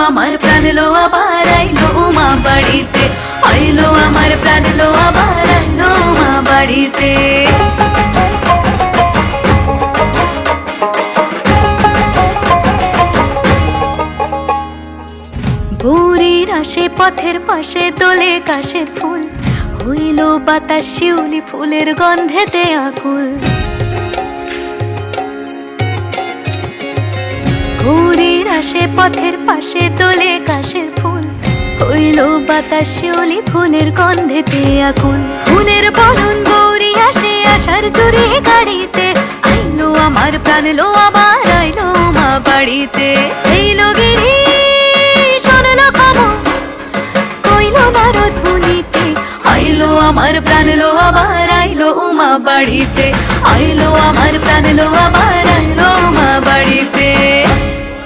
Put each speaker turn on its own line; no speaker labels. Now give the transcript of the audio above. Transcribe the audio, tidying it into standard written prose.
আমার প্রাণ লো আবার আইলো মা বাড়িতে, আইলো আমার প্রাণ লো আবার আইলো মা বাড়িতে। ভোরের আসে পথের পাশে তোলে কাশের ফুল, হইল বাতাস শিউলি ফুলের গন্ধেতে আকুল। ভোরের আসে পথের পাশে তোলে কাশের ফুল, হইল বাতাস শিউলি ফুলের গন্ধেতে আকুল। ফুলের বরণ গৌরী আসে আশার চুরি গাড়িতে, আইলো আমার প্রাণ লো আবার আইলো মা বাড়িতে। এইলো গিরি শোনলো খবর, কইলো নারদ মুনিতে, আইলো আমার প্রাণ লো আবার আইলো মা বাড়িতে, আইলো আমার প্রাণ লো আবার আইলো মা বাড়িতে।